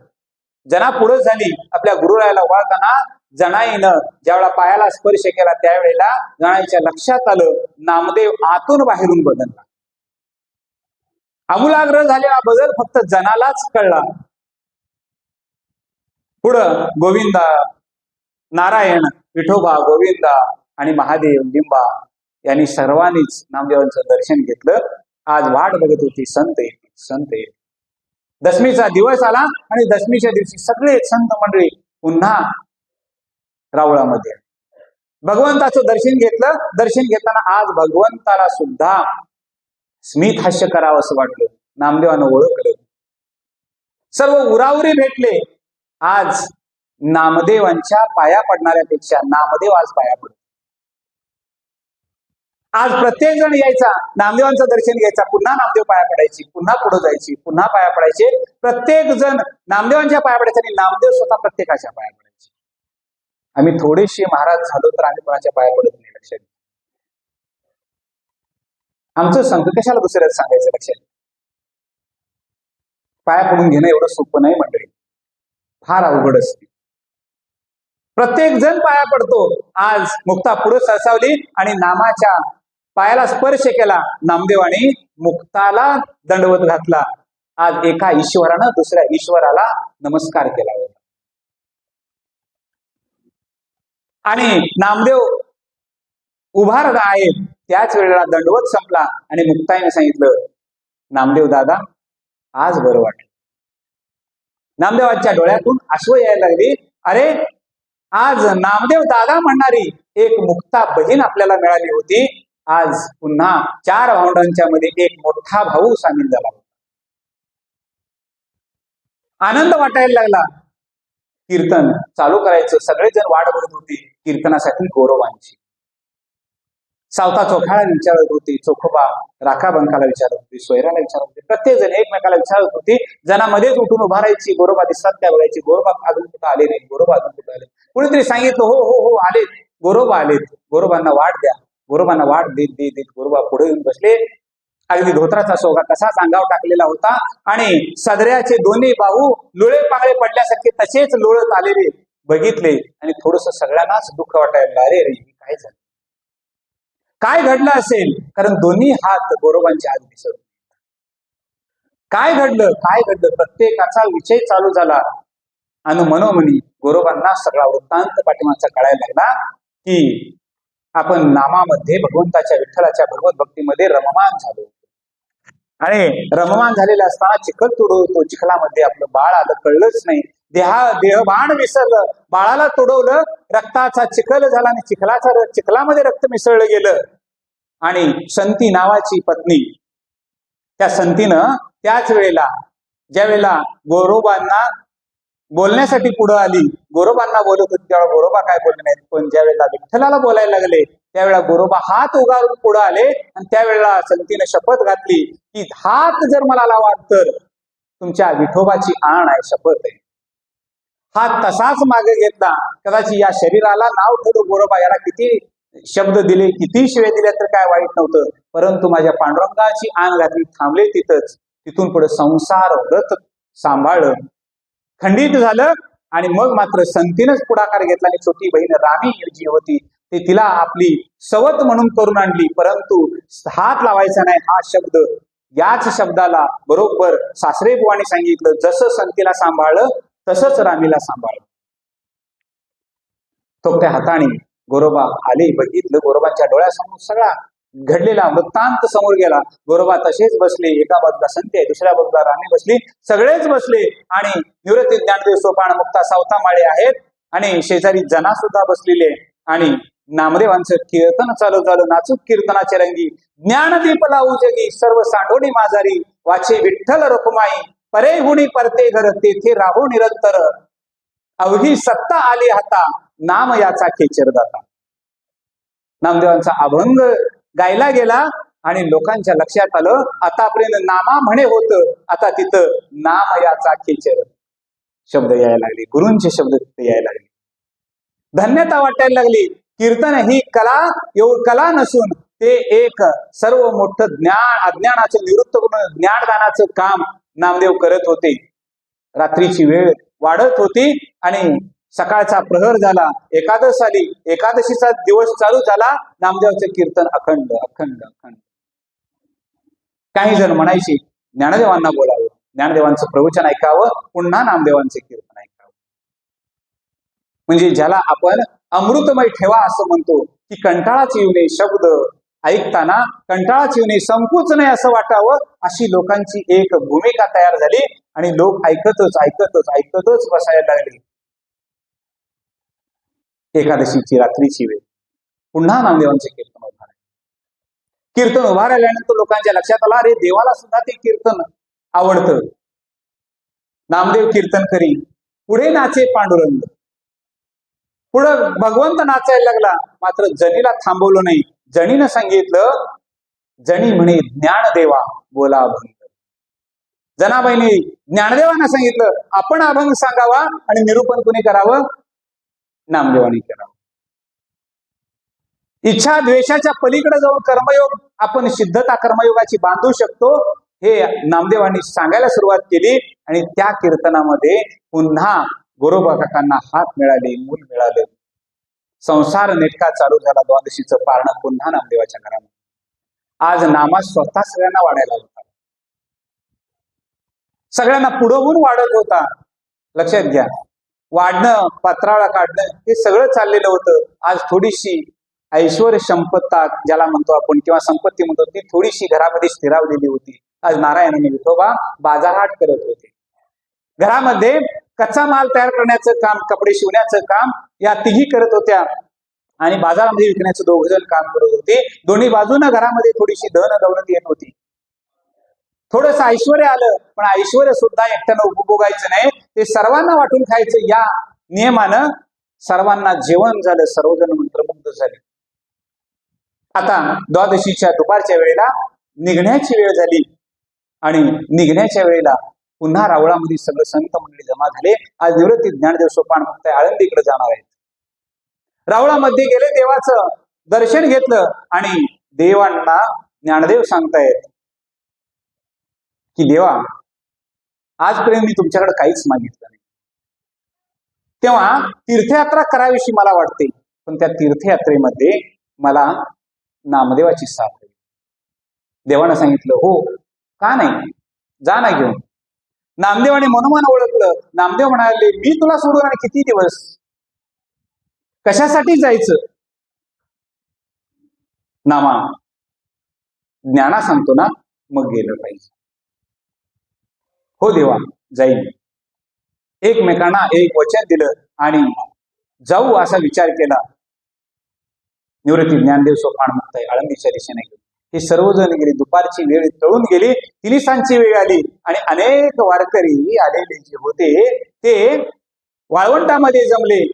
जना पुढे झाली. आपल्या गुरुरायाला ओवाळताना जनाईनं ज्यावेळेला पायाला स्पर्श केला, त्यावेळेला जनाईच्या लक्षात आलं नामदेव आतून बाहेरून बदलला. आमूलाग्र झालेला बदल फक्त जनालाच कळला. पुढं गोविंदा, नारायण, विठोबा, गोविंदा आणि महादेव, लिंबा यांनी सर्वांनीच नामदेवांचं दर्शन घेतलं. आज वाट बघत होती संत येतील, संत येतील. दशमीचा दिवस आला आणि दशमीच्या दिवशी सगळे संत मंडळी पुन्हा रावळामध्ये भगवंताचं दर्शन घेतलं. दर्शन घेताना आज भगवंताला सुद्धा स्मित हास्य करावं असं वाटलं. नामदेवानं ओळखलं. सर्व उराउरी भेटले. आज नामदेवांच्या पाया पडणाऱ्यापेक्षा नामदेव आज पाया पडतो. आज प्रत्येक जण यायचा, नामदेवांचं दर्शन घ्यायचा, पुन्हा नामदेव पाया पडायची, पुन्हा पुढे जायची, पुन्हा पाया पडायचे. प्रत्येक जण नामदेवांच्या पाया पडायचे आणि नामदेव स्वतः प्रत्येकाच्या पाया पडायचे. आम्ही थोडेसे महाराज झालो तर आम्ही कोणाच्या पाया पडत नाही. लक्षात आमचं संत कशाला दुसऱ्याच सांगायचं. लक्षात पाया पडून घेणं एवढं सोपं नाही मंडळी, फार अवघड असते. प्रत्येक जण पाया पडतो. आज मुक्ता पुढे सरसावली आणि नामाच्या पायाला स्पर्श केला. नामदेवानी मुक्ताला दंडवत घातला. आज एका ईश्वरानं दुसऱ्या ईश्वराला नमस्कार केला होता. आणि नामदेव उभा आहेत त्याच वेळेला दंडवत संपला आणि मुक्ताईने सांगितलं, नामदेव दादा आज बरं वाटलं. नामदेवाच्या डोळ्यातून अश्रू यायला लागली. अरे आज नामदेव दादा म्हणणारी एक मुक्ता बहीण आपल्याला मिळाली होती. आज पुन्हा 4 भावंडांच्या मध्ये एक मोठा भाऊ सामील झाला. आनंद वाटायला लागला. कीर्तन चालू करायचं. सगळेजण वाट बघत होते कीर्तनासाठी गौरवांची. सावता चोखाळा विचारत होती, चोखोबा राखा बंकाला विचारत होती, सोयराला विचारत होते. प्रत्येक जण एकमेकाला विचारत होती. जनामध्येच उठून उभा राहायची. गोरोबा दिसतात त्या बघायची. गोरोबा अजून कुठं आले नाही. गोरोबा अजून कुठं आले. कुणीतरी सांगितलं, हो हो हो आलेत, गोरोबा आलेत. गोरोबांना वाट द्या. गोरोबांना वाट देत देत देत गोरोबा पुढे येऊन बसले. अगदी धोत्राचा सोगा कसाच अंगावर टाकलेला होता आणि सदऱ्याचे दोन्ही बाहू लोळे पांगळे पडल्यासारखे तसेच लोळत आलेले बघितले आणि थोडस सगळ्यांनाच दुःख वाटायला. अरे रे काय झालं, काय घडलं असेल? कारण दोन्ही हात गोरोबांच्या आत दिसत. काय घडलं, काय घडलं? प्रत्येकाचा विषय चालू झाला आणि मनोमनी गोरोबांना सगळा वृत्तांत पाठीमागचा कळायला लागला की आपण नामामध्ये भगवंताच्या विठ्ठलाच्या भगवत भक्तीमध्ये रममान झालो आणि रममान झालेला असताना चिखल तुडवतो. चिखलामध्ये आपलं बाळ आलं, कळलंच नाही. देहभान विसरलं. बाळाला तुडवलं, रक्ताचा चिखल झाला आणि चिखलामध्ये रक्त मिसळलं गेलं. आणि संती नावाची पत्नी, त्या संतीनं त्याच वेळेला ज्या वेळेला गोरोबांना बोलण्यासाठी पुढे आली, गोरोबांना बोलत होती त्यावेळेला गोरोबा काय बोलले नाहीत. पण ज्या वेळेला विठ्ठलाला बोलायला लागले त्यावेळेला गोरोबा हात उगारून पुढे आले आणि त्यावेळेला संतीनं शपथ घातली की हात जर मला लावाल तर तुमच्या विठोबाची आण आहे, शपथ आहे. हात तसाच मागे घेतला. कदाचित या शरीराला नाव ठेवलं गोरोबा, याला किती शब्द दिले, किती शिवे दिले तर काय वाईट नव्हतं, परंतु माझ्या पांडुरंगाची आण घातली. थांबले तिथंच. तिथून पुढे संसार व्रत सांभाळलं, खंडित झालं आणि मग मात्र संतीनच पुढाकार घेतला आणि छोटी बहीण राणी जी होती ते तिला आपली सवत म्हणून करून आणली. परंतु हात लावायचा नाही हा शब्द, याच शब्दाला बरोबर सासरे बुवाने सांगितलं, जसं संतीला सांभाळलं तसंच राणीला सांभाळलं. तो त्या हाताने गोरोबा आले, बघितलं. गोरोबांच्या डोळ्यासमोर सगळा घडलेला वृत्तांत समोर गेला. गोरोबा तसेच बसले. एका बाजूला संती आहे, दुसऱ्या बाजूला राणी बसली. सगळेच बसले आणि निवृत्ती ज्ञानदेव सोपान मुक्ता सावता माळे आहेत आणि शेजारी जना सुद्धा बसलेले. आणि नामदेवांचं कीर्तन चालू झालं. नाचूक कीर्तनाचे रंगी ज्ञानदीप लावू जगी, सर्व सांडोणी माझारी, वाचे विठ्ठल रुक्माई, परे गुणी परते घर, तेथे राहू निरंतर, अवघी सत्ता आली हाता, नाम याचा खेचर दाता. नामदेवांचा अभंग गायला गेला आणि लोकांच्या लक्षात आलं आतापर्यंत नामा म्हणे होतं, आता तिथं नाम याचा खेचर शब्द यायला लागले. गुरूंचे शब्द तिथे यायला लागले. धन्यता वाटायला लागली. कीर्तन ही कला नसून ते एक सर्व मोठं अज्ञानाचं निवृत्त करून ज्ञानदानाचं काम नामदेव करत होते. रात्रीची वेळ वाढत होती आणि सकाळचा प्रहर झाला. एकादश आली. एकादशीचा दिवस चालू झाला. नामदेवाचं कीर्तन अखंड अखंड अखंड. काही जण म्हणायचे ज्ञानदेवांना बोलावं, ज्ञानदेवांचं प्रवचन ऐकावं, पुन्हा नामदेवांचे कीर्तन ऐकावं. म्हणजे ज्याला आपण अमृतमय ठेवा असं म्हणतो की कंटाळाच येऊ नये, शब्द ऐकताना कंटाळाच येऊ नये, संपूच नाही असं वाटावं, अशी लोकांची एक भूमिका तयार झाली आणि लोक ऐकतच ऐकतच ऐकतच बसायला लागले. एकादशीची रात्रीची वेळ पुन्हा नामदेवांचे कीर्तन उभा राहिले. कीर्तन उभा राहिल्यानंतर लोकांच्या लक्षात आला, अरे देवाला सुद्धा ते कीर्तन आवडतं. नामदेव कीर्तन करी, पुढे नाचे पांडुरंग. पुढं भगवंत नाचायला लागला. मात्र जनीला थांबवलं नाही. जनीनं सांगितलं, जनी म्हणे ज्ञानदेवा बोला अभंग. जनाबाईने ज्ञानदेवांना सांगितलं आपण अभंग सांगावा आणि निरूपण कोणी करावं? नामदेवांनी करावं. इच्छा द्वेषाच्या पलीकडे जाऊन कर्मयोग आपण सिद्धता कर्मयोगाची बांधू शकतो हे नामदेवांनी सांगायला सुरुवात केली आणि त्या कीर्तनामध्ये पुन्हा गोरोबा काकांना हात मिळाले, मूल मिळालं. संसार नेटका चालू झाला. द्वादशीचं पारणं पुन्हा नामदेवाच्या घरामध्ये. आज नामा स्वतः सगळ्यांना वाढायला होता, सगळ्यांना पुढं वाढत होता. लक्षात घ्या, वाढणं, पत्राळा काढणं हे सगळं चाललेलं होतं. आज थोडीशी ऐश्वर संपत्ता ज्याला म्हणतो आपण किंवा संपत्ती म्हणतो ती थोडीशी घरामध्ये स्थिरावलेली होती. आज नारायण आणि विठोबा बाजारहाट करत होते. घरामध्ये कच्चा माल तयार करण्याचं काम, कपडे शिवण्याचं काम या तिघी करत होत्या आणि बाजारामध्ये विकण्याचं दोघं जण काम करत होते. दोन्ही बाजूनं घरामध्ये थोडीशी धन दौलत येत होती. थोडंसं ऐश्वर आलं, पण ऐश्वर सुद्धा एकट्यानं उपभोगायचं नाही, ते सर्वांना वाटून खायचं. या नियमानं सर्वांना जेवण झालं, सर्वजण मंत्रमुग्ध झाले. आता द्वादशीच्या दुपारच्या वेळेला निघण्याची वेळ झाली आणि निघण्याच्या वेळेला पुन्हा रावळामध्ये सगळं संत मंडळी जमा झाले. आज निवृत्ती ज्ञानदेव सोपान फक्त आळंदीकडे जाणार आहेत. रावळामध्ये गेले, देवाचं दर्शन घेतलं आणि देवांना ज्ञानदेव सांगतायत की देवा, आजपर्यंत मी तुमच्याकडे काहीच मागितलं नाही. तेव्हा तीर्थयात्रा करावीशी मला वाटते, पण त्या तीर्थयात्रेमध्ये मला नामदेवाची साथ आहे. देवानं सांगितलं हो, का नाही, जा ना घेऊन. नामदेवाने मनोमन ओळखलं. नामदेव म्हणाले, मी तुला सोडून आणि किती दिवस, कशासाठी जायचं? नामा, ज्ञाना सांगतो ना, मग गेलं पाहिजे. हो देवा, जाईल. एकमेकांना एक वचन दिलं आणि जाऊ असा विचार केला. निवृत्ती ज्ञानदेव सोपान मुक्त आळंदीच्या दिशेने गेले. हे सर्वजण गेले. दुपारची वेळ तळून गेली, तिनिसांची वेळ आली आणि अनेक वारकरी आलेले जे होते ते वाळवंटामध्ये जमले.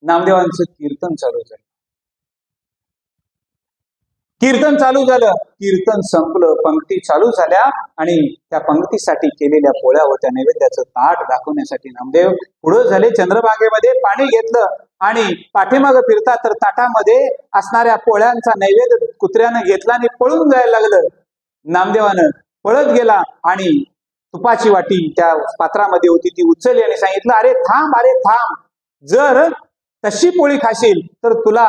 नामदेवांचं कीर्तन चालू झालं. कीर्तन चालू झालं, कीर्तन संपलं, पंक्ती चालू झाल्या आणि त्या पंक्तीसाठी केलेल्या पोळ्या होत्या. नैवेद्याचं ताट दाखवण्यासाठी नामदेव पुढे झाले. चंद्रभागेमध्ये पाणी घेतलं आणि पाठीमागं फिरता तर ताटामध्ये असणाऱ्या पोळ्यांचा नैवेद्य कुत्र्यानं घेतला आणि पळून जायला लागलं. नामदेवानं पळत गेला आणि तुपाची वाटी त्या पात्रामध्ये होती ती उचलली आणि सांगितलं, अरे थांब, अरे थांब, जर तशी पोळी खाशील तर तुला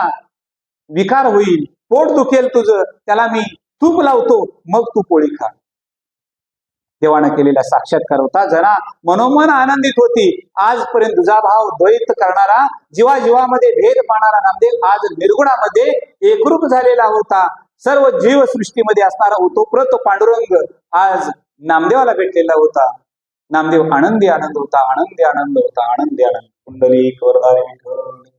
विकार होईल, पोट दुखेल तुझं, त्याला मी तूप लावतो, मग तू पोळी खा. देवानं केलेला साक्षात्कार होता. जरा मनोमन आनंदित होती. आजपर्यंत तुझा भाव द्वैत करणारा, जीवाजीवामध्ये भेद पाहणारा नामदेव आज निर्गुणामध्ये एकरूप झालेला होता. सर्व जीवसृष्टीमध्ये असणारा ओतप्रोत पांडुरंग आज नामदेवाला भेटलेला होता. नामदेव आनंदी आनंद होता, आनंदी आनंद होता, आनंदी आनंद. कुंडलिक वरदारी विठ्ठल.